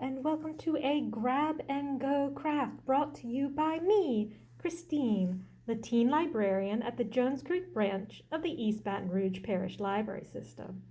and welcome to a Grab and Go craft brought to you by me, Christine, the teen librarian at the Jones Creek branch of the East Baton Rouge Parish Library System.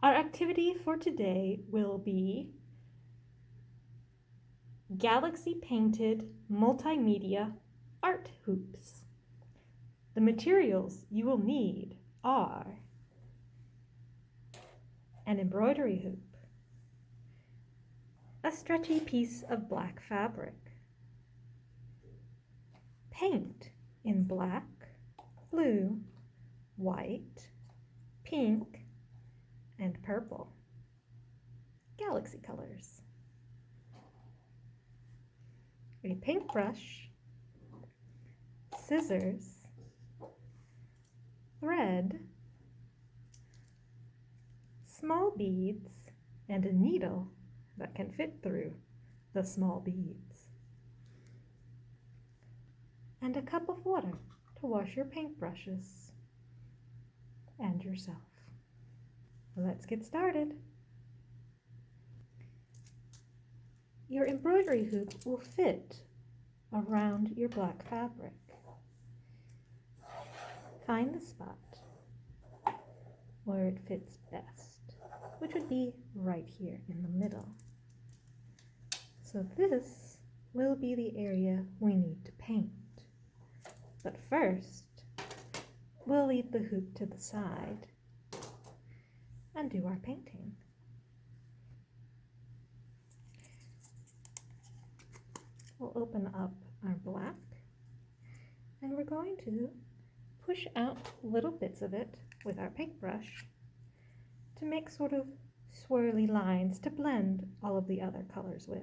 Our activity for today will be galaxy painted multimedia art hoops. The materials you will need are an embroidery hoop, a stretchy piece of black fabric, paint in black, blue, white, pink, and purple, galaxy colors, a paintbrush, scissors, thread, small beads, and a needle that can fit through the small beads, and a cup of water to wash your paintbrushes and yourself. Let's get started. Your embroidery hoop will fit around your black fabric. Find the spot where it fits best, which would be right here in the middle. So this will be the area we need to paint. But first, we'll leave the hoop to the side and do our painting. We'll open up our black, and we're going to push out little bits of it with our paintbrush to make sort of swirly lines to blend all of the other colors with.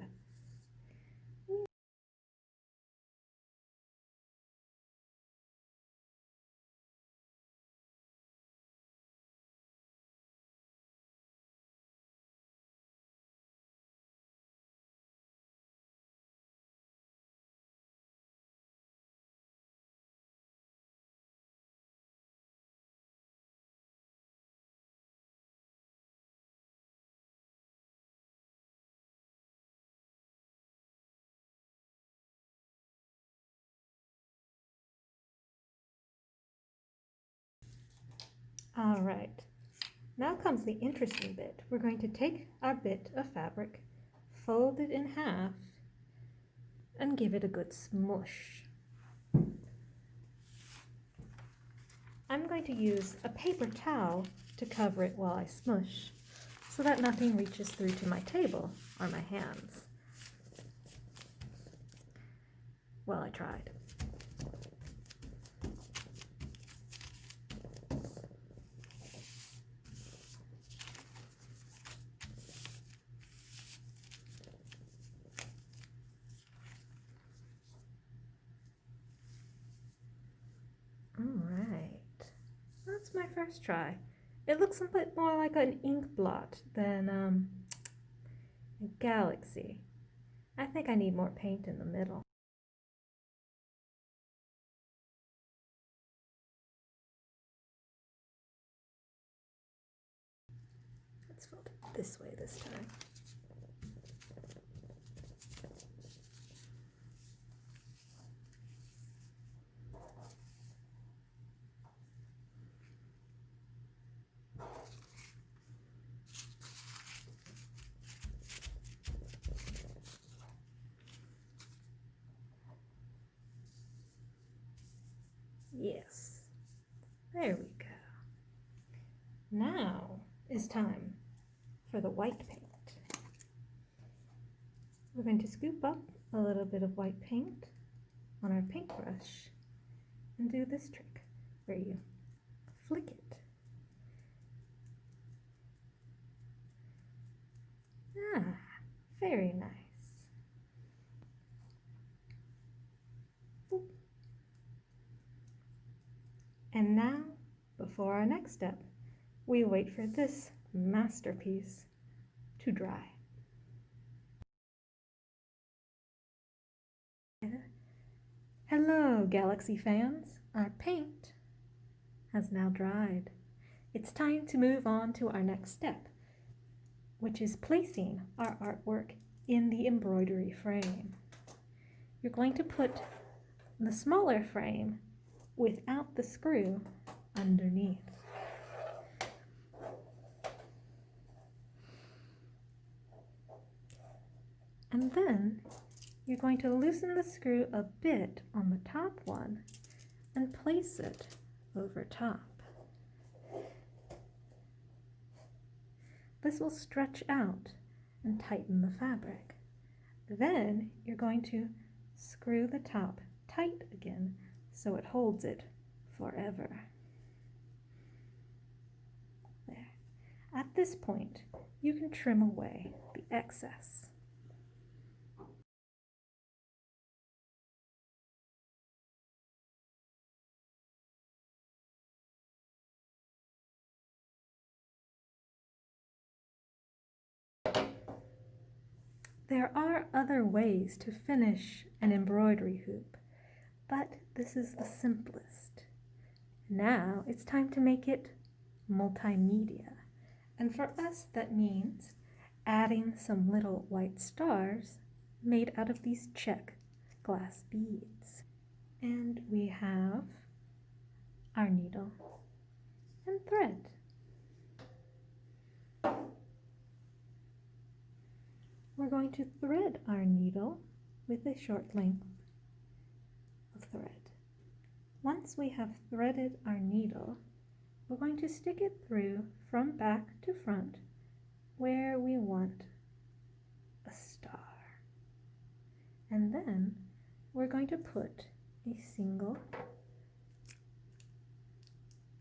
All right, now comes the interesting bit. We're going to take our bit of fabric, fold it in half, and give it a good smush. I'm going to use a paper towel to cover it while I smush, so that nothing reaches through to my table or my hands. Well, I tried. That's my first try. It looks a bit more like an ink blot than a galaxy. I think I need more paint in the middle. Let's fold it this way this time. Yes, there we go. Now is time for the white paint. We're going to scoop up a little bit of white paint on our paintbrush and do this trick where you flick it. Ah, very nice. Boop. And now, before our next step, we wait for this masterpiece to dry. Hello, Galaxy fans. Our paint has now dried. It's time to move on to our next step, which is placing our artwork in the embroidery frame. You're going to put the smaller frame without the screw underneath. And then you're going to loosen the screw a bit on the top one and place it over top. This will stretch out and tighten the fabric. Then you're going to screw the top tight again so it holds it forever. There. At this point, you can trim away the excess. There are other ways to finish an embroidery hoop, but this is the simplest. Now it's time to make it multimedia. And for us, that means adding some little white stars made out of these Czech glass beads. And we have our needle and thread. We're going to thread our needle with a short length of thread. Once we have threaded our needle, we're going to stick it through from back to front where we want a star. And then we're going to put a single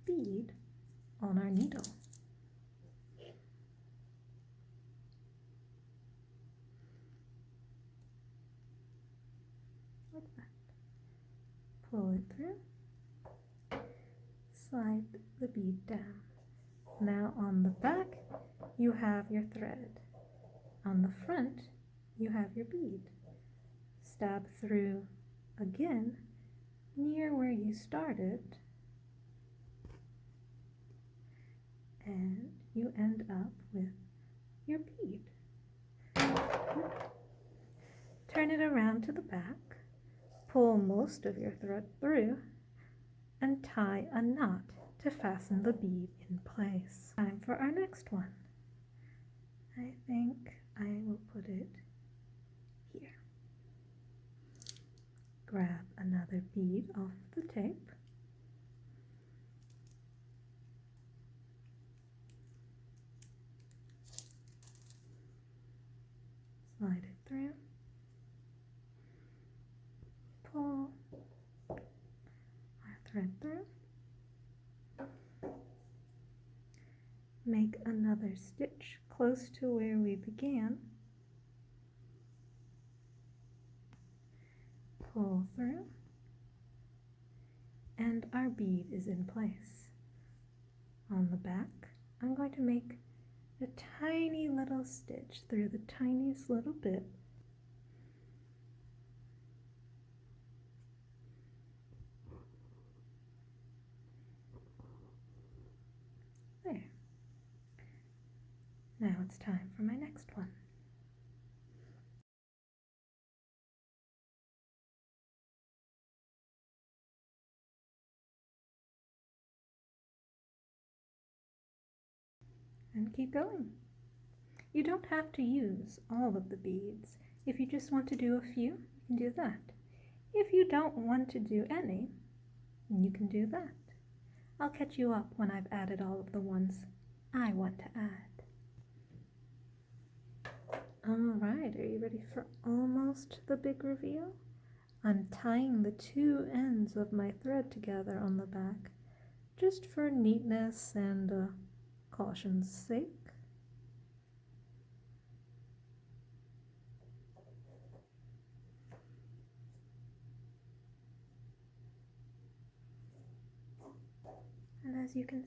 bead on our needle. Like that. Pull it through, slide the bead down. Now on the back, you have your thread. On the front, you have your bead. Stab through again near where you started, and you end up with your bead. Turn it around to the back, pull most of your thread through, and tie a knot to fasten the bead in place. Time for our next one. I think I will put it here. Grab another bead off the tape. Slide it through. Pull our thread through. Make another stitch close to where we began. Pull through, and our bead is in place. On the back, I'm going to make a tiny little stitch through the tiniest little bit. There. Now it's time for my next one. And keep going. You don't have to use all of the beads. If you just want to do a few, you can do that. If you don't want to do any, you can do that. I'll catch you up when I've added all of the ones I want to add. Alright, are you ready for almost the big reveal? I'm tying the two ends of my thread together on the back, just for neatness and caution's sake. And as you can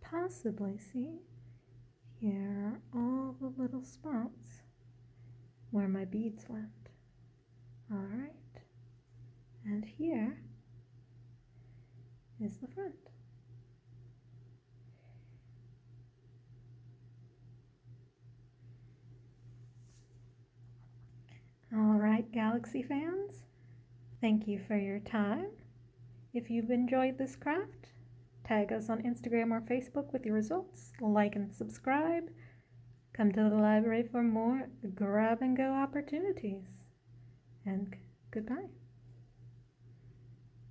possibly see, here are all the little spots where my beads went. Alright, and here is the front. Galaxy fans, thank you for your time. If you've enjoyed this craft, tag us on Instagram or Facebook with your results, like and subscribe. Come to the library for more grab and go opportunities. And goodbye.